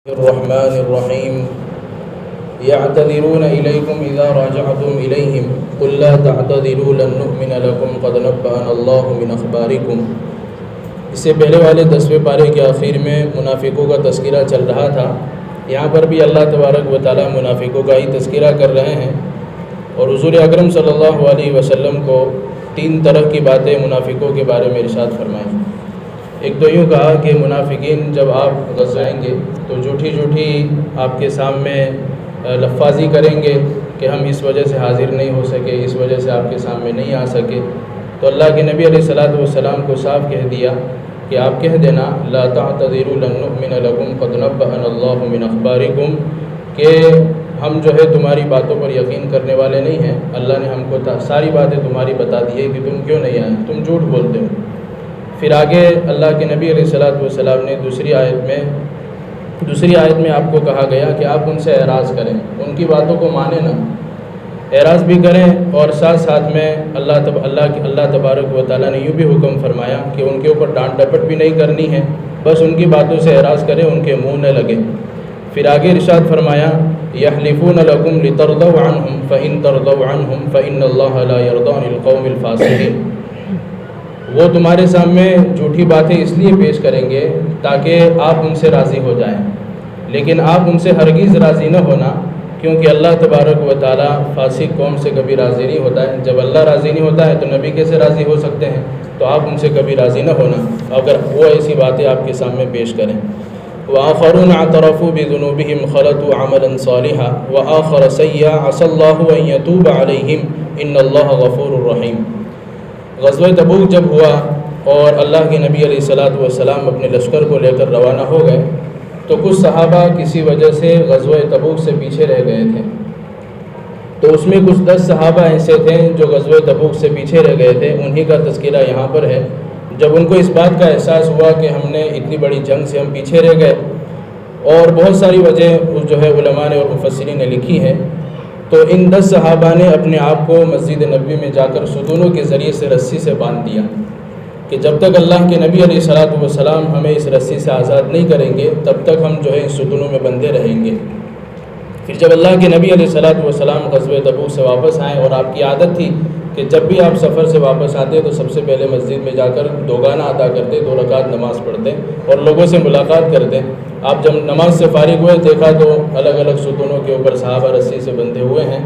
الرحمن الرحيم يعتذرون إليكم إذا راجعتم إليهم قل لا تعتذروا لن نؤمن لكم قد نبأنا الله من أخباركم۔ اس سے پہلے والے 10ویں پارے کے آخر میں منافقوں کا تذکرہ چل رہا تھا۔ یہاں پر بھی اللہ تبارک و تعالی منافقوں کا ہی تذکرہ کر رہے ہیں، اور حضور اکرم صلی اللہ علیہ وسلم کو 3 طرح کی باتیں منافقوں کے بارے میں ارشاد فرمائیں۔ ایک تو یوں کہا کہ منافقین جب آپ غزائیں گے تو جھوٹی آپ کے سامنے لفاظی کریں گے کہ ہم اس وجہ سے حاضر نہیں ہو سکے، اس وجہ سے آپ کے سامنے نہیں آ سکے۔ تو اللہ کے نبی علیہ الصلوۃ والسلام کو صاف کہہ دیا کہ آپ کہہ دینا لا تعتذروا لن نؤمن لكم قد نبأنا الله من اخباركم، کہ ہم جو ہے تمہاری باتوں پر یقین کرنے والے نہیں ہیں، اللہ نے ہم کو ساری باتیں تمہاری بتا دی ہے کہ تم کیوں نہیں آئے، تم جھوٹ بولتے ہو۔ پھر آگے اللہ کے نبی علیہ الصلوۃ والسلام نے دوسری آیت میں آپ کو کہا گیا کہ آپ ان سے اعراض کریں، ان کی باتوں کو مانیں نہ، اعراض بھی کریں، اور ساتھ میں اللہ تبارک و تعالیٰ نے یوں بھی حکم فرمایا کہ ان کے اوپر ڈانٹ ڈپٹ بھی نہیں کرنی ہے، بس ان کی باتوں سے اعراض کریں، ان کے منہ نہ لگے۔ پھر آگے ارشاد فرمایا یحلفون لکم لترضوا عنہم فإن ترضوا عنہم فإن اللہ لا یرضی عن القوم الفاسقین۔ وہ تمہارے سامنے جھوٹی باتیں اس لیے پیش کریں گے تاکہ آپ ان سے راضی ہو جائیں، لیکن آپ ان سے ہرگز راضی نہ ہونا، کیونکہ اللہ تبارک و تعالیٰ فاسق قوم سے کبھی راضی نہیں ہوتا ہے۔ جب اللہ راضی نہیں ہوتا ہے تو نبی کیسے راضی ہو سکتے ہیں؟ تو آپ ان سے کبھی راضی نہ ہونا اگر وہ ایسی باتیں آپ کے سامنے پیش کریں۔ وآخرون اعترفوا بذنوبهم خلطوا عملا صالحا وآخر سيئا عسى الله أن يتوب عليهم إن الله غفور رحيم۔ غزوہ تبوک جب ہوا اور اللہ کے نبی علیہ الصلوۃ والسلام اپنے لشکر کو لے کر روانہ ہو گئے تو کچھ صحابہ کسی وجہ سے غزوہ تبوک سے پیچھے رہ گئے تھے، تو اس میں کچھ 10 صحابہ ایسے تھے جو غزوہ تبوک سے پیچھے رہ گئے تھے، انہی کا تذکرہ یہاں پر ہے۔ جب ان کو اس بات کا احساس ہوا کہ ہم نے اتنی بڑی جنگ سے ہم پیچھے رہ گئے، اور بہت ساری وجہ جو ہے علماء نے اور مفسرین نے لکھی ہے، تو ان 10 صحابہ نے اپنے آپ کو مسجد نبوی میں جا کر ستونوں کے ذریعے سے رسی سے باندھ دیا کہ جب تک اللہ کے نبی علیہ الصلوۃ والسلام ہمیں اس رسی سے آزاد نہیں کریں گے تب تک ہم جو ہے اس ستونوں میں بندھے رہیں گے۔ پھر جب اللہ کے نبی علیہ الصلوۃ والسلام غزوہ تبوک سے واپس آئے، اور آپ کی عادت تھی کہ جب بھی آپ سفر سے واپس آتے تو سب سے پہلے مسجد میں جا کر 2 گانا ادا کرتے، 2 رکعت نماز پڑھتے اور لوگوں سے ملاقات کرتے۔ آپ جب نماز سے فارغ ہوئے دیکھا تو الگ الگ ستونوں کے اوپر صحابہ رسی سے بندھے ہوئے ہیں،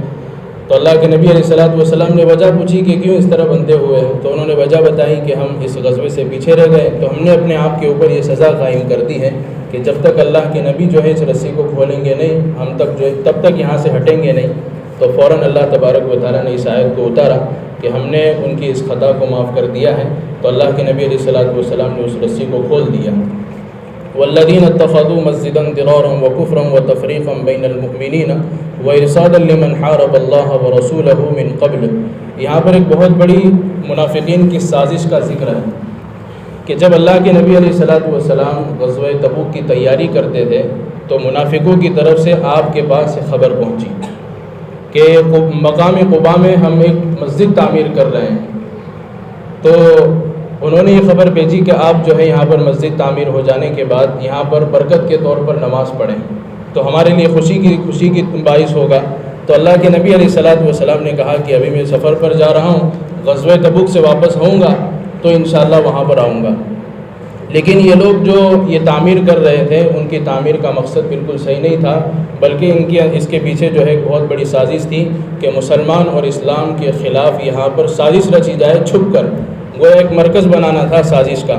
تو اللہ کے نبی علیہ الصلوۃ والسلام نے وجہ پوچھی کہ کیوں اس طرح بندھے ہوئے ہیں، تو انہوں نے وجہ بتائی کہ ہم اس غزوے سے پیچھے رہ گئے، تو ہم نے اپنے آپ کے اوپر یہ سزا قائم کر دی ہے کہ جب تک اللہ کے نبی جو ہے اس رسی کو کھولیں گے نہیں، ہم تب تک یہاں سے ہٹیں گے نہیں۔ تو فوراً اللہ تبارک و تعالیٰ نے اس آیت کو اتارا کہ ہم نے ان کی اس خطا کو معاف کر دیا ہے، تو اللہ کے نبی علیہ الصلوۃ والسلام نے اس رسی کو کھول دیا۔ والذین اتخذوا مسجدا ضرارا وکفرا وتفریقا بین المؤمنین وارصادا لمن حارب اللہ ورسولہ من قبل۔ یہاں پر ایک بہت بڑی منافقین کی سازش کا ذکر ہے کہ جب اللہ کے نبی علیہ الصلوۃ والسلام غزوہ تبوک کی تیاری کرتے تھے تو منافقوں کی طرف سے آپ کے پاس خبر پہنچی کہ مقام قباء میں ہم ایک مسجد تعمیر کر رہے ہیں، تو انہوں نے یہ خبر بھیجی کہ آپ جو ہے یہاں پر مسجد تعمیر ہو جانے کے بعد یہاں پر برکت کے طور پر نماز پڑھیں تو ہمارے لیے خوشی کی باعث ہوگا۔ تو اللہ کے نبی علیہ الصلوۃ والسلام نے کہا کہ ابھی میں سفر پر جا رہا ہوں، غزوہ تبوک سے واپس ہوں گا تو انشاءاللہ وہاں پر آؤں گا۔ لیکن یہ لوگ جو یہ تعمیر کر رہے تھے ان کی تعمیر کا مقصد بالکل صحیح نہیں تھا، بلکہ اس کے پیچھے جو ہے ایک بہت بڑی سازش تھی کہ مسلمان اور اسلام کے خلاف یہاں پر سازش رچی جائے چھپ کر، وہ ایک مرکز بنانا تھا سازش کا۔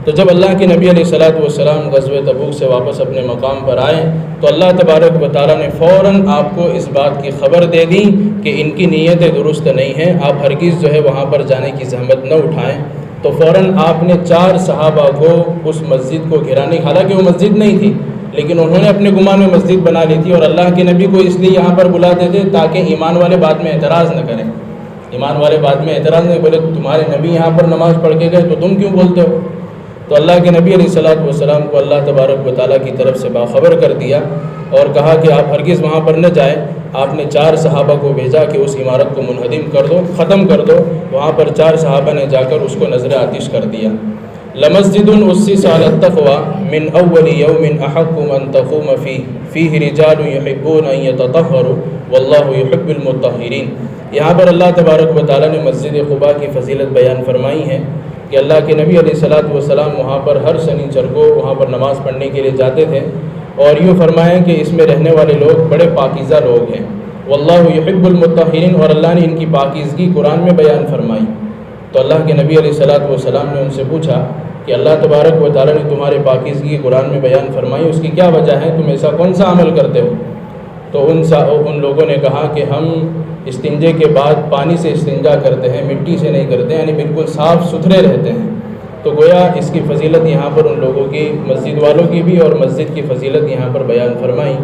تو جب اللہ کے نبی علیہ الصلوۃ والسلام غزوہ تبوک سے واپس اپنے مقام پر آئے تو اللہ تبارک و تعالیٰ نے فوراً آپ کو اس بات کی خبر دے دی کہ ان کی نیتیں درست نہیں ہیں، آپ ہرگز جو ہے وہاں پر جانے کی زحمت نہ اٹھائیں۔ تو فوراً آپ نے 4 صحابہ کو اس مسجد کو گھرانے، حالانکہ وہ مسجد نہیں تھی لیکن انہوں نے اپنے گمان میں مسجد بنا لی تھی، اور اللہ کے نبی کو اس لیے یہاں پر بلاتے تھے تاکہ ایمان والے بعد میں اعتراض نہ کریں، ایمان والے بعد میں اعتراض نہیں بولے تمہارے نبی یہاں پر نماز پڑھ کے گئے تو تم کیوں بولتے ہو۔ تو اللہ کے نبی علیہ الصلوۃ والسلام کو اللہ تبارک و تعالیٰ کی طرف سے باخبر کر دیا اور کہا کہ آپ ہرگز وہاں پر نہ جائیں۔ آپ نے 4 صحابہ کو بھیجا کہ اس عمارت کو منہدم کر دو، ختم کر دو۔ وہاں پر 4 صحابہ نے جا کر اس کو نظر آتش کر دیا۔ لمسجد اسس علی التقوى من اول یوم احق ان تقوم فیہ رجال یحبون ان یتطہروا واللہ یحب المطہرین۔ یہاں پر اللہ تبارک و تعالیٰ نے مسجد قباء کی فضیلت بیان فرمائی ہے کہ اللہ کے نبی علیہ الصلوۃ والسلام وہاں پر ہر شنیچر کو وہاں پر نماز پڑھنے کے لیے جاتے تھے، اور یوں فرمایا کہ اس میں رہنے والے لوگ بڑے پاکیزہ لوگ ہیں، واللہ یحب المطہرین، اور اللہ نے ان کی پاکیزگی قرآن میں بیان فرمائی۔ تو اللہ کے نبی علیہ الصلوۃ والسلام نے ان سے پوچھا کہ اللہ تبارک و تعالیٰ نے تمہارے پاکیزگی قرآن میں بیان فرمائی، اس کی کیا وجہ ہے، تم ایسا کون سا عمل کرتے ہو؟ تو ان لوگوں نے کہا کہ ہم استنجے کے بعد پانی سے استنجا کرتے ہیں، مٹی سے نہیں کرتے، یعنی بالکل صاف ستھرے رہتے ہیں۔ تو گویا اس کی فضیلت یہاں پر ان لوگوں کی، مسجد والوں کی بھی، اور مسجد کی فضیلت یہاں پر بیان فرمائی۔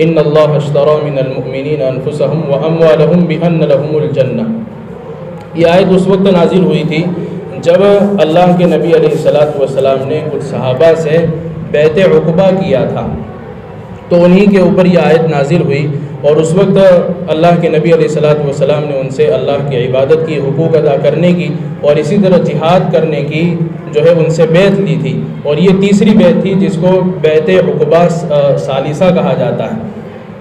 ان اللہ اشتری من المؤمنین انفسهم واموالهم بان لهم الجنہ۔ یہ آیت اس وقت نازل ہوئی تھی جب اللہ کے نبی علیہ الصلوۃ والسلام نے کچھ صحابہ سے بیعت عقبہ کیا تھا، تو انہی کے اوپر یہ آیت نازل ہوئی، اور اس وقت اللہ کے نبی علیہ الصلوۃ والسلام نے ان سے اللہ کی عبادت کی، حقوق ادا کرنے کی، اور اسی طرح جہاد کرنے کی جو ہے ان سے بیعت لی تھی، اور یہ تیسری بیعت تھی جس کو بیعت عقبہ ثالثہ کہا جاتا ہے۔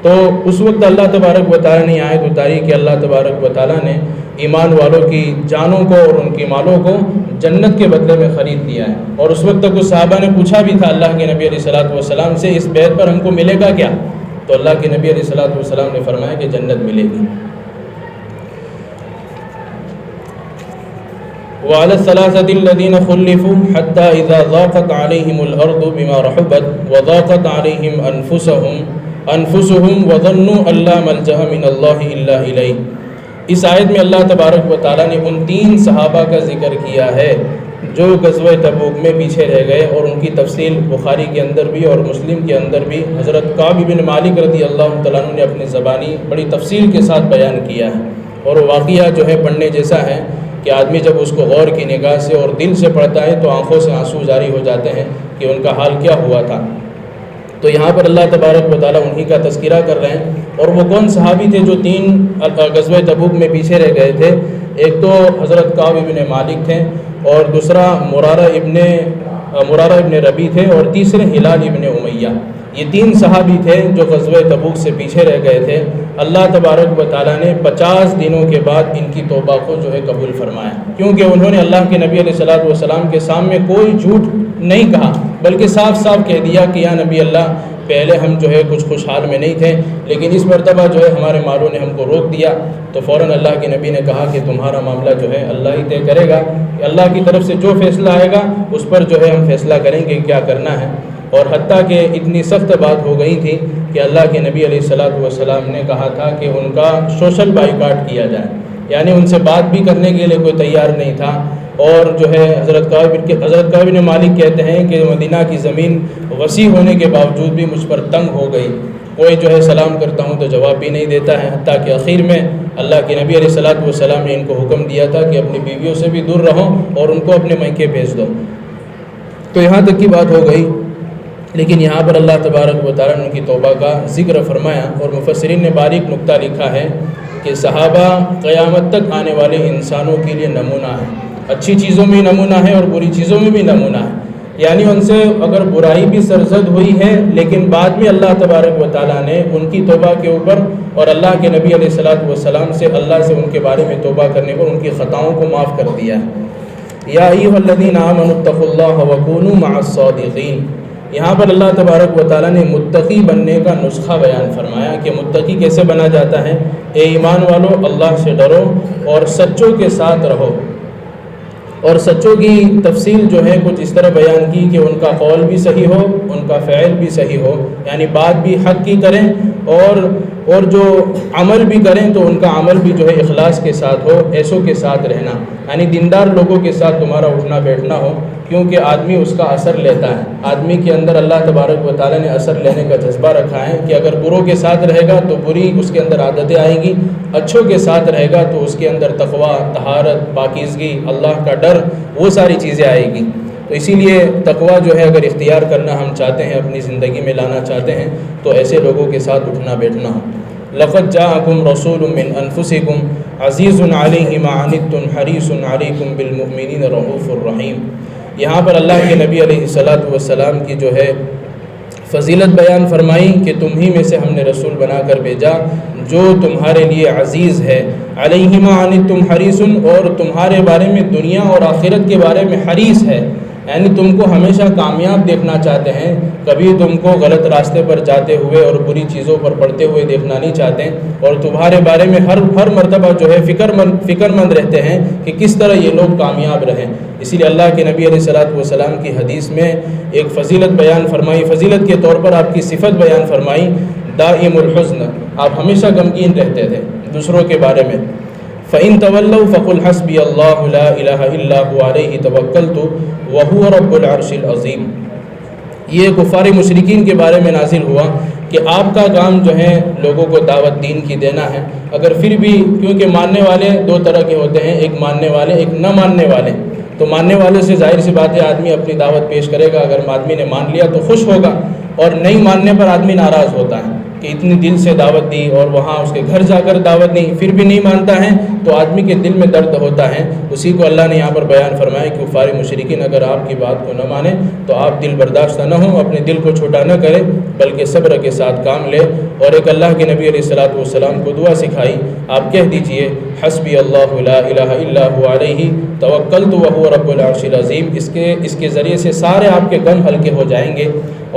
تو اس وقت اللہ تبارک و تعالیٰ نے آیت اتاری کہ اللہ تبارک و تعالیٰ نے ایمان والوں کی جانوں کو اور ان کی مالوں کو جنت کے بدلے میں خرید لیا ہے۔ اور اس وقت تک اس صحابہ نے پوچھا بھی تھا اللہ کے نبی علیہ الصلوۃ والسلام سے، اس بیعت پر ہم کو ملے گا کیا؟ تو اللہ کے نبی علیہ الصلوۃ والسلام نے فرمایا کہ جنت ملے گی۔ وعلى الثلاثة الذين خلفوا حتى إذا ضاقت عليهم الأرض بما رحبت وضاقت عليهم أنفسهم وظنوا أن لا ملجأ من الله إلا إليه۔ اس آیت میں اللہ تبارک و تعالیٰ نے ان 3 صحابہ کا ذکر کیا ہے جو غزوہ تبوک میں پیچھے رہ گئے، اور ان کی تفصیل بخاری کے اندر بھی اور مسلم کے اندر بھی حضرت کعب بن مالک رضی اللہ تعالیٰ عنہ نے اپنی زبانی بڑی تفصیل کے ساتھ بیان کیا ہے، اور وہ واقعہ جو ہے پڑھنے جیسا ہے کہ آدمی جب اس کو غور کی نگاہ سے اور دل سے پڑھتا ہے تو آنکھوں سے آنسو جاری ہو جاتے ہیں کہ ان کا حال کیا ہوا تھا۔ تو یہاں پر اللہ تبارک و تعالیٰ انہی کا تذکرہ کر رہے ہیں، اور وہ کون صحابی تھے جو 3 غزوہ تبوک میں پیچھے رہ گئے تھے؟ ایک تو حضرت کعب بن مالک تھے، اور دوسرا مرارہ ابن ربی تھے، اور تیسرے ہلال ابن امیہ۔ یہ 3 صحابی تھے جو غزوہ تبوک سے پیچھے رہ گئے تھے۔ اللہ تبارک و تعالیٰ نے 50 دنوں کے بعد ان کی توبہ کو جو ہے قبول فرمایا، کیونکہ انہوں نے اللہ کے نبی علیہ الصلوۃ والسلام کے سامنے کوئی جھوٹ نہیں کہا، بلکہ صاف صاف کہہ دیا کہ یا نبی اللہ، پہلے ہم جو ہے کچھ خوشحال میں نہیں تھے، لیکن اس مرتبہ جو ہے ہمارے مالوں نے ہم کو روک دیا۔ تو فوراً اللہ کے نبی نے کہا کہ تمہارا معاملہ جو ہے اللہ ہی طے کرے گا، کہ اللہ کی طرف سے جو فیصلہ آئے گا اس پر جو ہے ہم فیصلہ کریں گے کیا کرنا ہے۔ اور حتیٰ کہ اتنی سخت بات ہو گئی تھی کہ اللہ کے نبی علیہ الصلوۃ والسلام نے کہا تھا کہ ان کا سوشل بائیکاٹ کیا جائے، یعنی ان سے بات بھی کرنے کے لیے کوئی تیار نہیں تھا۔ اور جو ہے حضرت کعب بن مالک کہتے ہیں کہ مدینہ کی زمین وسیع ہونے کے باوجود بھی مجھ پر تنگ ہو گئی، کوئی جو ہے سلام کرتا ہوں تو جواب بھی نہیں دیتا ہے، حتیٰ کہ آخر میں اللہ کے نبی علیہ الصلوۃ والسلام نے ان کو حکم دیا تھا کہ اپنی بیویوں سے بھی دور رہو اور ان کو اپنے میکے بھیج دو۔ تو یہاں تک کی بات ہو گئی، لیکن یہاں پر اللہ تبارک و تعالیٰ نے ان کی توبہ کا ذکر فرمایا، اور مفسرین نے باریک نکتہ لکھا ہے کہ صحابہ قیامت تک آنے والے انسانوں کے لیے نمونہ ہیں، اچھی چیزوں میں نمونہ ہے اور بری چیزوں میں بھی نمونہ ہے، یعنی ان سے اگر برائی بھی سرزد ہوئی ہے لیکن بعد میں اللہ تبارک و تعالیٰ نے ان کی توبہ کے اوپر اور اللہ کے نبی علیہ الصلوۃ والسلام سے اللہ سے ان کے بارے میں توبہ کرنے پر ان کی خطاؤں کو معاف کر دیا ہے۔ یا ایھا الذین آمنوا اتقوا اللہ وکونوا مع الصادقین۔ یہاں پر اللہ تبارک و تعالیٰ نے متقی بننے کا نسخہ بیان فرمایا کہ متقی کیسے بنا جاتا ہے۔ اے ایمان والو، اللہ سے ڈرو اور سچوں کے ساتھ رہو۔ اور سچوں کی تفصیل جو ہے کچھ اس طرح بیان کی کہ ان کا قول بھی صحیح ہو، ان کا فعل بھی صحیح ہو، یعنی بات بھی حق کی کریں، اور جو عمل بھی کریں تو ان کا عمل بھی جو ہے اخلاص کے ساتھ ہو، ایسوں کے ساتھ رہنا، یعنی دیندار لوگوں کے ساتھ تمہارا اٹھنا بیٹھنا ہو، کیونکہ آدمی اس کا اثر لیتا ہے۔ آدمی کے اندر اللہ تبارک و تعالیٰ نے اثر لینے کا جذبہ رکھا ہے کہ اگر بروں کے ساتھ رہے گا تو بری اس کے اندر عادتیں آئیں گی، اچھوں کے ساتھ رہے گا تو اس کے اندر تقویٰ، طہارت، پاکیزگی، اللہ کا ڈر، وہ ساری چیزیں آئے گی۔ تو اسی لیے تقویٰ جو ہے اگر اختیار کرنا ہم چاہتے ہیں، اپنی زندگی میں لانا چاہتے ہیں، تو ایسے لوگوں کے ساتھ اٹھنا بیٹھنا ہو۔ لقد جاءکم رسول من انفسکم عزیز علیہ ما عنتم حریص علیکم بالمؤمنین رؤوف الرحیم۔ یہاں پر اللہ کے نبی علیہ السلام کی جو ہے فضیلت بیان فرمائی کہ تم ہی میں سے ہم نے رسول بنا کر بھیجا جو تمہارے لیے عزیز ہے، علیہ ما عنتم حریص، اور تمہارے بارے میں دنیا اور آخرت کے بارے میں حریص ہے، یعنی تم کو ہمیشہ کامیاب دیکھنا چاہتے ہیں، کبھی تم کو غلط راستے پر جاتے ہوئے اور بری چیزوں پر پڑتے ہوئے دیکھنا نہیں چاہتے، اور تمہارے بارے میں ہر مرتبہ جو ہے فکر مند رہتے ہیں کہ کس طرح یہ لوگ کامیاب رہیں۔ اسی لیے اللہ کے نبی علیہ السلام کی حدیث میں ایک فضیلت بیان فرمائی، فضیلت کے طور پر آپ کی صفت بیان فرمائی، دائم الحزن، آپ ہمیشہ غمگین رہتے تھے دوسروں کے بارے میں۔ فَإِن تَوَلَّوْا فَقُلْ حَسْبِيَ اللَّهُ لَا إِلَهَ إِلَّا هُوَ عَلَيْهِ تَوَكَّلْتُ وَهُوَ رَبُّ الْعَرْشِ الْعَظِيمِ۔ یہ کفار مشرکین کے بارے میں نازل ہوا کہ آپ کا کام جو ہے لوگوں کو دعوت دین کی دینا ہے، اگر پھر بھی، کیونکہ ماننے والے دو طرح کے ہوتے ہیں، ایک ماننے والے، ایک نہ ماننے والے، تو ماننے والے سے ظاہر سی بات ہے آدمی اپنی دعوت پیش کرے گا، اگر آدمی نے مان لیا تو خوش ہوگا، اور نہیں ماننے پر آدمی ناراض ہوتا ہے کہ اتنی دل سے دعوت دی اور وہاں اس کے گھر جا کر دعوت دی پھر بھی نہیں مانتا ہے، تو آدمی کے دل میں درد ہوتا ہے۔ اسی کو اللہ نے یہاں پر بیان فرمایا کہ کفار مشرکین اگر آپ کی بات کو نہ مانیں تو آپ دل برداشتہ نہ ہوں، اپنے دل کو چھوٹا نہ کریں، بلکہ صبر کے ساتھ کام لے۔ اور ایک اللہ کے نبی علیہ السلام کو دعا سکھائی، آپ کہہ دیجئے حسبی اللہ لا الہ الا هو علیہ توکلت وہو رب العرش العظیم۔ اس کے ذریعے سے سارے آپ کے غم ہلکے ہو جائیں گے۔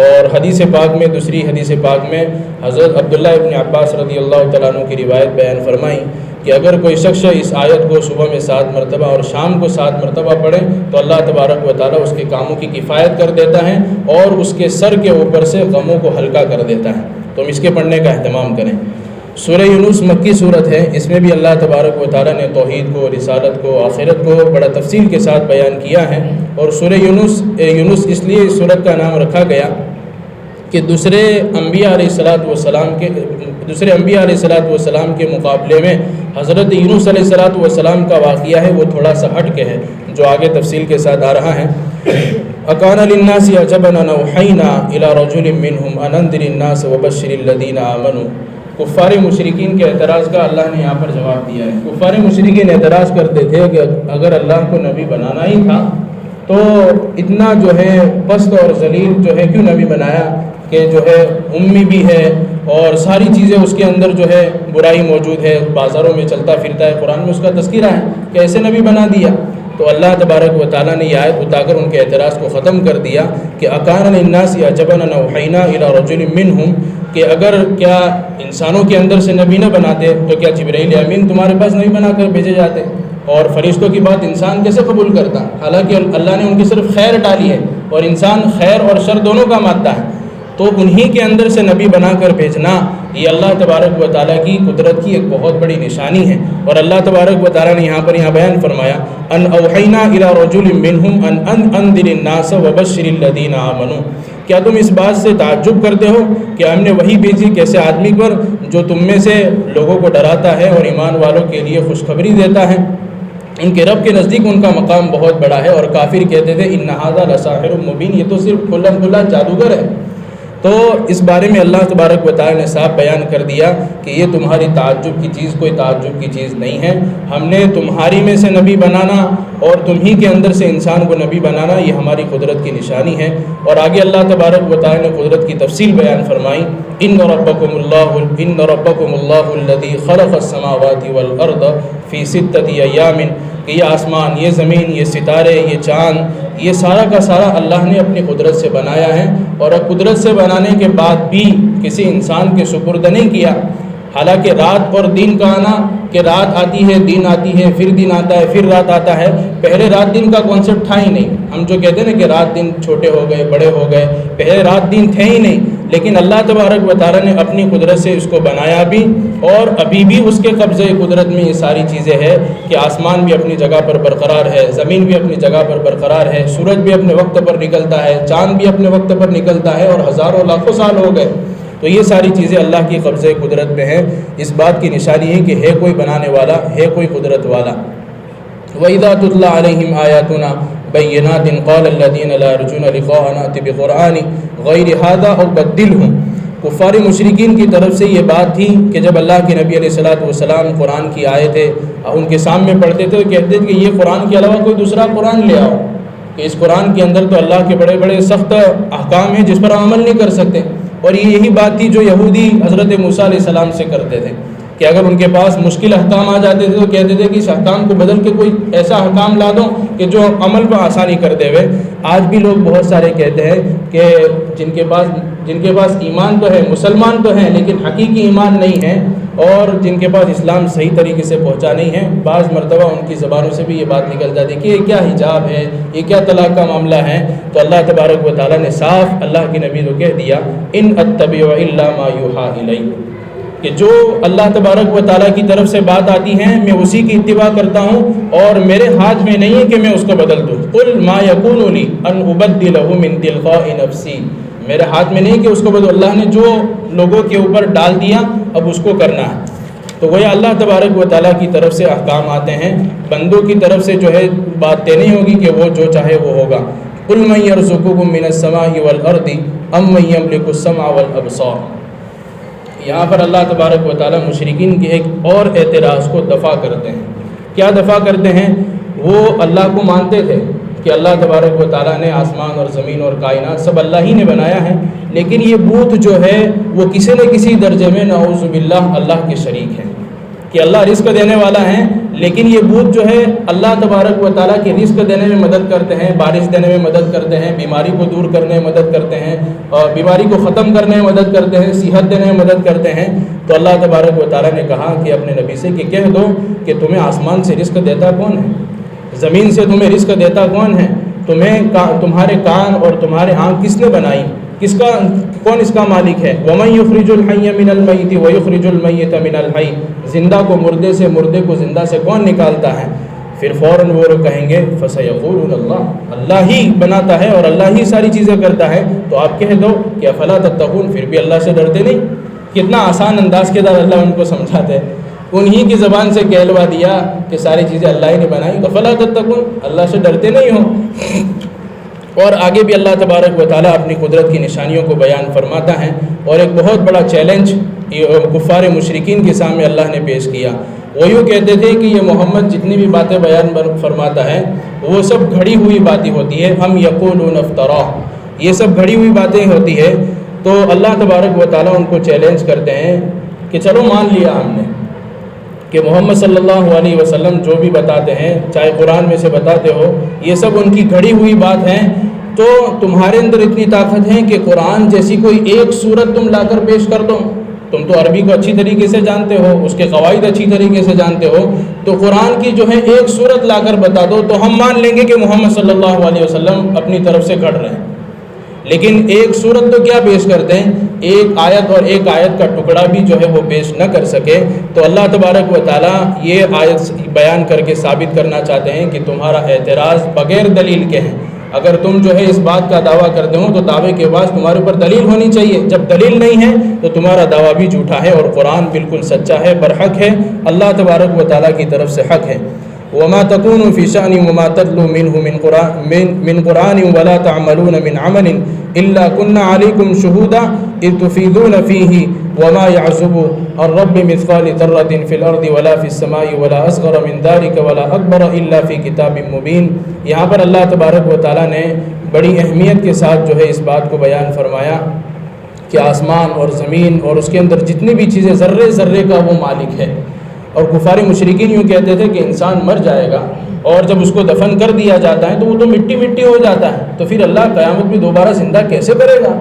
اور حدیث پاک میں، دوسری حدیث پاک میں حضرت عبداللہ ابن عباس رضی اللہ تعالیٰ عنہ کی روایت بیان فرمائی کہ اگر کوئی شخص اس آیت کو صبح میں 7 مرتبہ اور شام کو 7 مرتبہ پڑھے تو اللہ تبارک و تعالیٰ اس کے کاموں کی کفایت کر دیتا ہے اور اس کے سر کے اوپر سے غموں کو ہلکا کر دیتا ہے۔ تو ہم اس کے پڑھنے کا اہتمام کریں۔ سورہ یونس مکی صورت ہے، اس میں بھی اللہ تبارک و تعالیٰ نے توحید کو، رسالت کو، آخرت کو بڑا تفصیل کے ساتھ بیان کیا ہے۔ اور سورہ یونس اس لیے اس صورت کا نام رکھا گیا کہ دوسرے انبیاء علیہ السلام کے مقابلے میں حضرت یونس علیہ السلام کا واقعہ ہے وہ تھوڑا سا ہٹ کے ہے، جو آگے تفصیل کے ساتھ آ رہا ہے۔ اکان للناس عجبا ان اوحینا الی رجل منهم ان انذر الناس وبشر الذین آمنوا۔ کفار مشرکین کے اعتراض کا اللہ نے یہاں پر جواب دیا ہے۔ کفار مشرکین اعتراض کرتے تھے کہ اگر اللہ کو نبی بنانا ہی تھا تو اتنا جو ہے پست اور ذلیل جو ہے کیوں نبی بنایا، کہ جو ہے امی بھی ہے اور ساری چیزیں اس کے اندر جو ہے برائی موجود ہے، بازاروں میں چلتا پھرتا ہے، قرآن میں اس کا تذکرہ ہے کہ ایسے نبی بنا دیا۔ تو اللہ تبارک و تعالیٰ نے یہ آیت اٹھا کر ان کے اعتراض کو ختم کر دیا کہ اکان للناس عجبا ان اوحینا الی رجل منهم، کہ اگر کیا انسانوں کے اندر سے نبی نہ بناتے تو کیا جبرائیل امین تمہارے پاس نبی بنا کر بھیجے جاتے؟ اور فرشتوں کی بات انسان کیسے قبول کرتا؟ حالانکہ اللہ نے ان کی صرف خیر ڈالی ہے اور انسان خیر اور شر دونوں کا مادہ ہے، تو انہی کے اندر سے نبی بنا کر بھیجنا یہ اللہ تبارک و تعالیٰ کی قدرت کی ایک بہت بڑی نشانی ہے۔ اور اللہ تبارک و تعالیٰ نے یہاں بیان فرمایا ان اوحینا الی رجل منهم ان انذر الناس وبشر الذین آمنوا۔ کیا تم اس بات سے تعجب کرتے ہو کہ ہم نے وہی بھیجی کیسے آدمی پر جو تم میں سے لوگوں کو ڈراتا ہے اور ایمان والوں کے لیے خوشخبری دیتا ہے؟ ان کے رب کے نزدیک ان کا مقام بہت بڑا ہے۔ اور کافر کہتے تھے ان ھذا لساحر مبین، یہ تو صرف کھلا جادوگر ہے۔ تو اس بارے میں اللہ تبارک و تعالیٰ نے صاحب بیان کر دیا کہ یہ تمہاری تعجب کی چیز کوئی تعجب کی چیز نہیں ہے، ہم نے تمہاری میں سے نبی بنانا اور تمہی کے اندر سے انسان کو نبی بنانا یہ ہماری قدرت کی نشانی ہے۔ اور آگے اللہ تبارک و تعالیٰ نے قدرت کی تفصیل بیان فرمائی، ان ربکم اللہ الذی خلق السماوات والارض فی 6 ایام، کہ یہ آسمان، یہ زمین، یہ ستارے، یہ چاند، یہ سارا کا سارا اللہ نے اپنی قدرت سے بنایا ہے، اور قدرت سے بنانے کے بعد بھی کسی انسان کے سپرد نہیں کیا۔ حالانکہ رات اور دن کا آنا، کہ رات آتی ہے، دن آتی ہے، پھر دن آتا ہے، پھر رات آتا ہے، پہلے رات دن کا کانسیپٹ تھا ہی نہیں۔ ہم جو کہتے ہیں نا کہ رات دن چھوٹے ہو گئے، بڑے ہو گئے، پہلے رات دن تھے ہی نہیں، لیکن اللہ تبارک و تعالیٰ نے اپنی قدرت سے اس کو بنایا بھی، اور ابھی بھی اس کے قبضے قدرت میں یہ ساری چیزیں ہیں کہ آسمان بھی اپنی جگہ پر برقرار ہے، زمین بھی اپنی جگہ پر برقرار ہے، سورج بھی اپنے وقت پر نکلتا ہے، چاند بھی اپنے وقت پر نکلتا ہے، اور ہزاروں لاکھوں سال ہو گئے۔ تو یہ ساری چیزیں اللہ کی قبضہ قدرت میں ہیں۔ اس بات کی نشانی ہے کہ ہے کوئی بنانے والا، ہے کوئی قدرت والا۔ وَإِذَا تُتْلَى عَلَيْهِمْ آيَاتُنَا بَيِّنَاتٍ قَالَ الَّذِينَ لَا يَرْجُونَ لِقَاءَنَا ائْتِ بِقُرْآنٍ غَيْرِ هَذَا أَوْ بَدِّلْهُ۔ کفار مشرکین کی طرف سے یہ بات تھی کہ جب اللہ کے نبی علیہ السلام قرآن کی آیتیں ان کے سامنے پڑھتے تھے تو کہتے تھے کہ یہ قرآن کے علاوہ کوئی دوسرا قرآن لے آؤ، کہ اس قرآن کے اندر تو اللہ کے بڑے بڑے سخت احکام ہیں جس پر ہم عمل نہیں کر سکتے. اور یہ یہی بات تھی جو یہودی حضرت موسیٰ علیہ السلام سے کرتے تھے کہ اگر ان کے پاس مشکل احکام آ جاتے تھے تو کہتے تھے کہ اس احکام کو بدل کے کوئی ایسا احکام لا دو کہ جو عمل پر آسانی کر دے ہوئے. آج بھی لوگ بہت سارے کہتے ہیں کہ جن کے پاس ایمان تو ہے، مسلمان تو ہیں، لیکن حقیقی ایمان نہیں ہے، اور جن کے پاس اسلام صحیح طریقے سے پہنچا نہیں ہے. بعض مرتبہ ان کی زبانوں سے بھی یہ بات نکل جاتی ہے کہ یہ کیا حجاب ہے، یہ کیا طلاق کا معاملہ ہے. تو اللہ تبارک و تعالیٰ نے صاف اللہ کے نبی کو کہہ دیا ان اتبع الا ما یوحی الی، کہ جو اللہ تبارک و تعالیٰ کی طرف سے بات آتی ہیں میں اسی کی اتباع کرتا ہوں، اور میرے ہاتھ میں نہیں ہے کہ میں اس کو بدل دوں. قل ما یکون لی ان ابدلہ من تلقاء نفسی، میرے ہاتھ میں نہیں کہ اس کو بدل، اللہ نے جو لوگوں کے اوپر ڈال دیا اب اس کو کرنا ہے. تو وہ اللہ تبارک و تعالیٰ کی طرف سے احکام آتے ہیں، بندوں کی طرف سے جو ہے بات طے نہیں ہوگی کہ وہ جو چاہے وہ ہوگا. قل من یرزقکم من السماء والارض ام من یملک السمع والابصار. یہاں پر اللہ تبارک و تعالیٰ مشرکین کے ایک اور اعتراض کو دفع کرتے ہیں. کیا دفع کرتے ہیں؟ وہ اللہ کو مانتے تھے کہ اللہ تبارک و تعالیٰ نے آسمان اور زمین اور کائنات سب اللہ ہی نے بنایا ہے، لیکن یہ بت جو ہے وہ کسی نہ کسی درجے میں نعوذ باللہ اللہ کے شریک ہیں، کہ اللہ رزق دینے والا ہے، لیکن یہ بت جو ہے اللہ تبارک و تعالیٰ کے رزق دینے میں مدد کرتے ہیں، بارش دینے میں مدد کرتے ہیں، بیماری کو دور کرنے میں مدد کرتے ہیں، اور بیماری کو ختم کرنے میں مدد کرتے ہیں، صحت دینے میں مدد کرتے ہیں. تو اللہ تبارک و تعالیٰ نے کہا کہ اپنے نبی سے کہ کہہ دو کہ تمہیں آسمان سے رزق دیتا کون ہے، زمین سے تمہیں رزق دیتا کون ہے، تمہارے کان اور تمہارے آنکھ کس نے بنائی، کون اس کا مالک ہے. وَمَن يُخْرِجُ الْحَيَّ مِنَ الْمَيِّتِ وَيُخْرِجُ الْمَيِّتَ مِنَ الْحَيِّ، زندہ کو مردے سے، مردے کو زندہ سے کون نکالتا ہے. پھر فوراً وہ لوگ کہیں گے فَسَيَقُولُونَ اللَّهُ، اللہ ہی بناتا ہے اور اللہ ہی ساری چیزیں کرتا ہے. تو آپ کہہ دو کہ افلا تتقون، پھر بھی اللہ سے ڈرتے نہیں. کتنا آسان انداز کے ساتھ اللہ ان کو سمجھاتے ہیں، انہی کی زبان سے کہلوا دیا کہ ساری چیزیں اللہ ہی نے بنائی. افلا تتقون، اللہ سے ڈرتے نہیں ہو. اور آگے بھی اللہ تبارک و تعالیٰ اپنی قدرت کی نشانیوں کو بیان فرماتا ہے، اور ایک بہت بڑا چیلنج کفار مشرکین کے سامنے اللہ نے پیش کیا. وہ یوں کہتے تھے کہ یہ محمد جتنی بھی باتیں بیان فرماتا ہے وہ سب گھڑی ہوئی باتیں ہوتی ہے، ہم یقولون افترا، یہ سب گھڑی ہوئی باتیں ہوتی ہے. تو اللہ تبارک و تعالیٰ ان کو چیلنج کرتے ہیں کہ چلو مان لیا ہم نے کہ محمد صلی اللہ علیہ وسلم جو بھی بتاتے ہیں، چاہے قرآن میں سے بتاتے ہو، یہ سب ان کی گھڑی ہوئی بات ہیں. تو تمہارے اندر اتنی طاقت ہے کہ قرآن جیسی کوئی ایک سورت تم لا کر پیش کر دو. تم تو عربی کو اچھی طریقے سے جانتے ہو، اس کے قواعد اچھی طریقے سے جانتے ہو، تو قرآن کی جو ہے ایک سورت لا کر بتا دو تو ہم مان لیں گے کہ محمد صلی اللہ علیہ وسلم اپنی طرف سے گھڑ رہے ہیں. لیکن ایک سورت تو کیا پیش کرتے ہیں، ایک آیت، اور ایک آیت کا ٹکڑا بھی جو ہے وہ پیش نہ کر سکے. تو اللہ تبارک و تعالیٰ یہ آیت بیان کر کے ثابت کرنا چاہتے ہیں کہ تمہارا اعتراض بغیر دلیل کے ہے. اگر تم جو ہے اس بات کا دعویٰ کرتے ہو تو دعوے کے بعد تمہارے اوپر دلیل ہونی چاہیے. جب دلیل نہیں ہے تو تمہارا دعویٰ بھی جھوٹا ہے، اور قرآن بالکل سچا ہے، برحق ہے، اللہ تبارک و تعالیٰ کی طرف سے حق ہے. وما تكون في شأن وما تتلو منه من قرآن ولا تعملون من عمل إلا كنا عليكم شهودا إذ تفيضون فيه وما يعزب الرب مثقال ذرة في الأرض ولا في السماء ولا أصغر من ذلك ولا أكبر إلا في كتاب مبين. یہاں پر اللہ تبارک و تعالیٰ نے بڑی اہمیت کے ساتھ جو ہے اس بات کو بیان فرمایا کہ آسمان اور زمین اور اس کے اندر جتنی بھی چیزیں ذرے ذرے کا وہ مالک ہے. اور کفار مشرکین یوں کہتے تھے کہ انسان مر جائے گا اور جب اس کو دفن کر دیا جاتا ہے تو وہ تو مٹی مٹی ہو جاتا ہے، تو پھر اللہ قیامت میں دوبارہ زندہ کیسے کرے گا.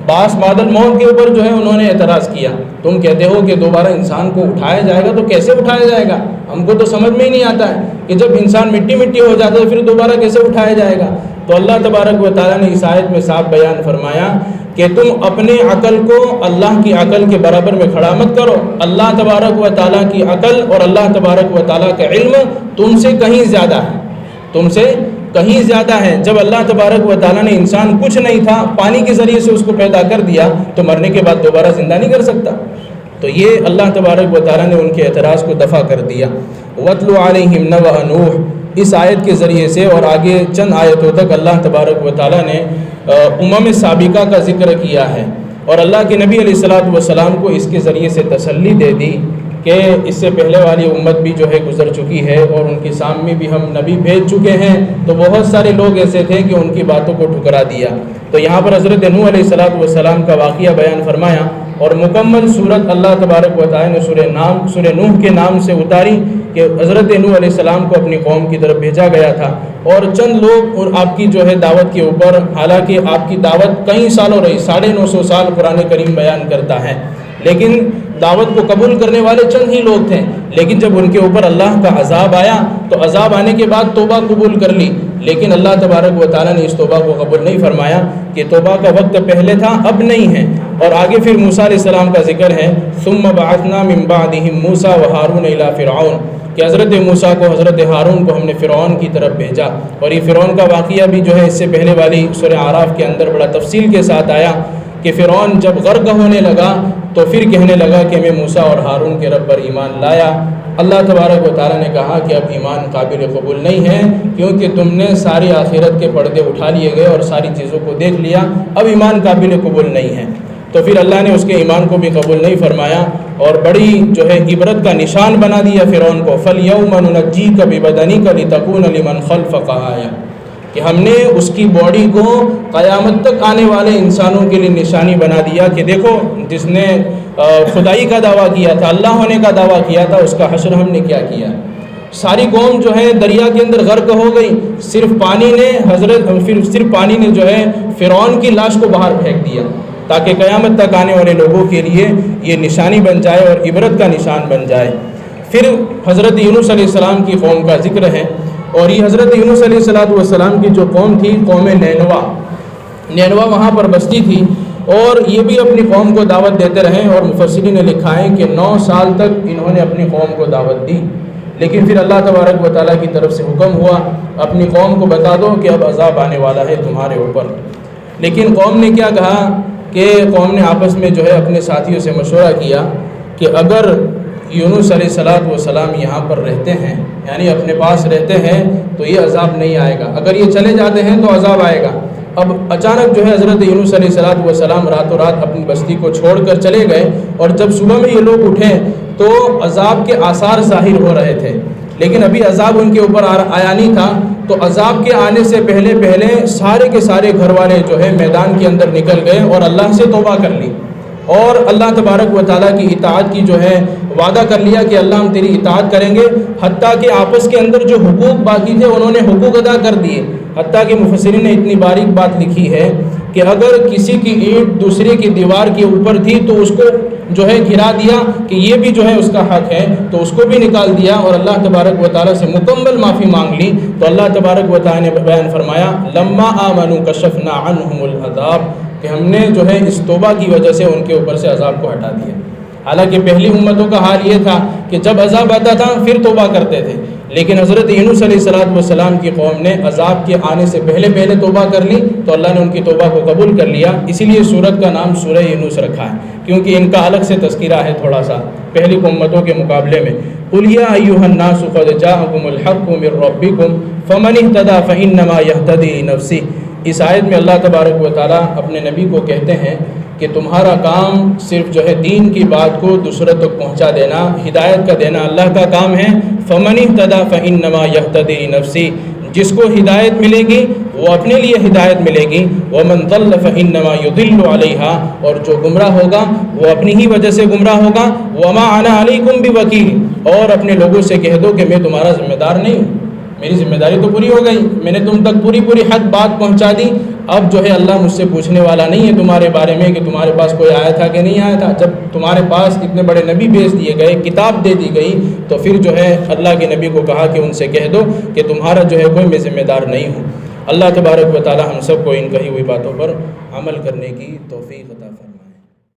باس بادل موت کے اوپر جو ہے انہوں نے اعتراض کیا. تم کہتے ہو کہ دوبارہ انسان کو اٹھایا جائے گا، تو کیسے اٹھایا جائے گا؟ ہم کو تو سمجھ میں ہی نہیں آتا ہے کہ جب انسان مٹی مٹی ہو جاتا ہے پھر دوبارہ کیسے اٹھایا جائے گا. تو اللہ تبارک و تعالیٰ نے اس آیت میں صاف بیان فرمایا کہ تم اپنے عقل کو اللہ کی عقل کے برابر میں کھڑا مت کرو. اللہ تبارک و تعالیٰ کی عقل اور اللہ تبارک و تعالیٰ کا علم تم سے کہیں زیادہ ہے، تم سے کہیں زیادہ ہے. جب اللہ تبارک و تعالیٰ نے انسان کچھ نہیں تھا، پانی کے ذریعے سے اس کو پیدا کر دیا، تو مرنے کے بعد دوبارہ زندہ نہیں کر سکتا. تو یہ اللہ تبارک و تعالیٰ نے ان کے اعتراض کو دفع کر دیا. وَاتْلُ عَلَيْهِمْ نَبَأَ نُوحٍ، اس آیت کے ذریعے سے اور آگے چند آیتوں تک اللہ تبارک و تعالیٰ نے امم سابقہ کا ذکر کیا ہے، اور اللہ کے نبی علیہ الصلوۃ والسلام کو اس کے ذریعے سے تسلی دے دی کہ اس سے پہلے والی امت بھی جو ہے گزر چکی ہے اور ان کے سامنے بھی ہم نبی بھیج چکے ہیں، تو بہت سارے لوگ ایسے تھے کہ ان کی باتوں کو ٹھکرا دیا۔ تو یہاں پر حضرت نوح علیہ السلام کا واقعہ بیان فرمایا، اور مکمل صورت اللہ تبارک و تعالی نے سورہ نوح کے نام سے اتاری کہ حضرت نوح علیہ السلام کو اپنی قوم کی طرف بھیجا گیا تھا، اور چند لوگ اور آپ کی جو ہے دعوت کے اوپر، حالانکہ آپ کی دعوت کئی سالوں رہی، 950 سال قرآن کریم بیان کرتا ہے، لیکن دعوت کو قبول کرنے والے چند ہی لوگ تھے۔ لیکن جب ان کے اوپر اللہ کا عذاب آیا تو عذاب آنے کے بعد توبہ قبول کر لی، لیکن اللہ تبارک و تعالیٰ نے اس توبہ کو قبول نہیں فرمایا کہ توبہ کا وقت پہلے تھا اب نہیں ہے۔ اور آگے پھر موسیٰ علیہ السلام کا ذکر ہے، ثم بعثنا من بعدهم موسیٰ وہارون الی فرعون، کہ حضرت موسیٰ کو، حضرت ہارون کو ہم نے فرعون کی طرف بھیجا۔ اور یہ فرعون کا واقعہ بھی جو ہے اس سے پہلے والی سورہ اعراف کے اندر بڑا تفصیل کے ساتھ آیا کہ فرعون جب غرق ہونے لگا تو پھر کہنے لگا کہ میں موسیٰ اور ہارون کے رب پر ایمان لایا۔ اللہ تبارک و تعالیٰ نے کہا کہ اب ایمان قابل قبول نہیں ہے، کیونکہ تم نے ساری آخرت کے پردے اٹھا لیے گئے اور ساری چیزوں کو دیکھ لیا، اب ایمان قابل قبول نہیں ہے۔ تو پھر اللہ نے اس کے ایمان کو بھی قبول نہیں فرمایا اور بڑی جو ہے عبرت کا نشان بنا دیا فرعون کو، فَالْيَوْمَ نُنَجِّيكَ بِبَدَنِكَ لِتَكُونَ لِمَنْ خَلْفَكَ آیَةً، کہ ہم نے اس کی باڈی کو قیامت تک آنے والے انسانوں کے لیے نشانی بنا دیا کہ دیکھو جس نے خدائی کا دعویٰ کیا تھا، اللہ ہونے کا دعویٰ کیا تھا، اس کا حشر ہم نے کیا کیا۔ ساری قوم جو ہے دریا کے اندر غرق ہو گئی، صرف پانی نے جو ہے فرعون کی لاش کو باہر پھینک دیا، تاکہ قیامت تک آنے والے لوگوں کے لیے یہ نشانی بن جائے اور عبرت کا نشان بن جائے۔ پھر حضرت یونس علیہ السلام کی قوم کا ذکر ہے، اور یہ حضرت یونس علیہ السلام کی جو قوم تھی، قوم نینوا وہاں پر بستی تھی، اور یہ بھی اپنی قوم کو دعوت دیتے رہے، اور مفسرین نے لکھا ہے کہ 9 سال تک انہوں نے اپنی قوم کو دعوت دی، لیکن پھر اللہ تبارک و تعالیٰ کی طرف سے حکم ہوا اپنی قوم کو بتا دو کہ اب عذاب آنے والا ہے تمہارے اوپر۔ لیکن قوم نے کیا کہا کہ قوم نے آپس میں جو ہے اپنے ساتھیوں سے مشورہ کیا کہ اگر یونس علیہ السلام یہاں پر رہتے ہیں، یعنی اپنے پاس رہتے ہیں، تو یہ عذاب نہیں آئے گا، اگر یہ چلے جاتے ہیں تو عذاب آئے گا۔ اب اچانک جو ہے حضرت یونس علیہ السلام راتوں رات اپنی بستی کو چھوڑ کر چلے گئے، اور جب صبح میں یہ لوگ اٹھے تو عذاب کے آثار ظاہر ہو رہے تھے، لیکن ابھی عذاب ان کے اوپر آیا نہیں تھا۔ تو عذاب کے آنے سے پہلے سارے کے سارے گھر والے جو ہے میدان کے اندر نکل گئے اور اللہ سے توبہ کر لی، اور اللہ تبارک و تعالیٰ کی اطاعت کی جو ہے وعدہ کر لیا کہ اللہ ہم تیری اطاعت کریں گے، حتیٰ کہ آپس کے اندر جو حقوق باقی تھے انہوں نے حقوق ادا کر دیے، حتیٰ کہ مفسرین نے اتنی باریک بات لکھی ہے کہ اگر کسی کی اینٹ دوسرے کی دیوار کے اوپر تھی تو اس کو جو ہے گرا دیا کہ یہ بھی جو ہے اس کا حق ہے، تو اس کو بھی نکال دیا، اور اللہ تبارک و تعالیٰ سے مکمل معافی مانگ لی۔ تو اللہ تبارک و تعالیٰ نے بیان فرمایا لما آمنوا کشفنا عنہم العذاب، کہ ہم نے جو ہے اس توبہ کی وجہ سے ان کے اوپر سے عذاب کو ہٹا دیا۔ حالانکہ پہلی امتوں کا حال یہ تھا کہ جب عذاب آتا تھا پھر توبہ کرتے تھے، لیکن حضرت یونس علیہ السلام کی قوم نے عذاب کے آنے سے پہلے توبہ کر لی، تو اللہ نے ان کی توبہ کو قبول کر لیا۔ اسی لیے سورت کا نام سورہ یونس رکھا ہے، کیونکہ ان کا الگ سے تذکرہ ہے تھوڑا سا پہلی امتوں کے مقابلے میں۔ قُلْ يَا أَيُّهَا النَّاسُ قَدْ جَاءَكُمُ الْحَقُّ مِنْ رَبِّكُمْ فَمَنِ اهْتَدَىٰ فَإِنَّمَا يَهْتَدِي لِنَفْسِهِ۔ اس آیت میں اللہ تبارک و تعالیٰ اپنے نبی کو کہتے ہیں کہ تمہارا کام صرف جو ہے دین کی بات کو دوسروں تک پہنچا دینا، ہدایت کا دینا اللہ کا کام ہے۔ فَمَنِ اهْتَدَىٰ فَإِنَّمَا يَهْتَدِي لِنَفْسِهِ، جس کو ہدایت ملے گی وہ اپنے لیے ہدایت ملے گی، وَمَنْ ضَلَّ فَإِنَّمَا يُضِلُّ عَلَيْهَا، اور جو گمراہ ہوگا وہ اپنی ہی وجہ سے گمراہ ہوگا۔ وَمَا أَنَا عَلَيْكُمْ بِوَكِيلٍ، اور اپنے لوگوں سے کہہ دو کہ میں تمہارا ذمہ دار نہیں ہوں، میری ذمہ داری تو پوری ہو گئی، میں نے تم تک پوری حق بات پہنچا دی، اب جو ہے اللہ مجھ سے پوچھنے والا نہیں ہے تمہارے بارے میں کہ تمہارے پاس کوئی آیا تھا کہ نہیں آیا تھا۔ جب تمہارے پاس اتنے بڑے نبی بھیج دیے گئے، کتاب دے دی گئی، تو پھر جو ہے اللہ کے نبی کو کہا کہ ان سے کہہ دو کہ تمہارا جو ہے کوئی میں ذمہ دار نہیں ہوں۔ اللہ تبارک و تعالی ہم سب کو ان کہی ہوئی باتوں پر عمل کرنے کی توفیق عطا فرمائے۔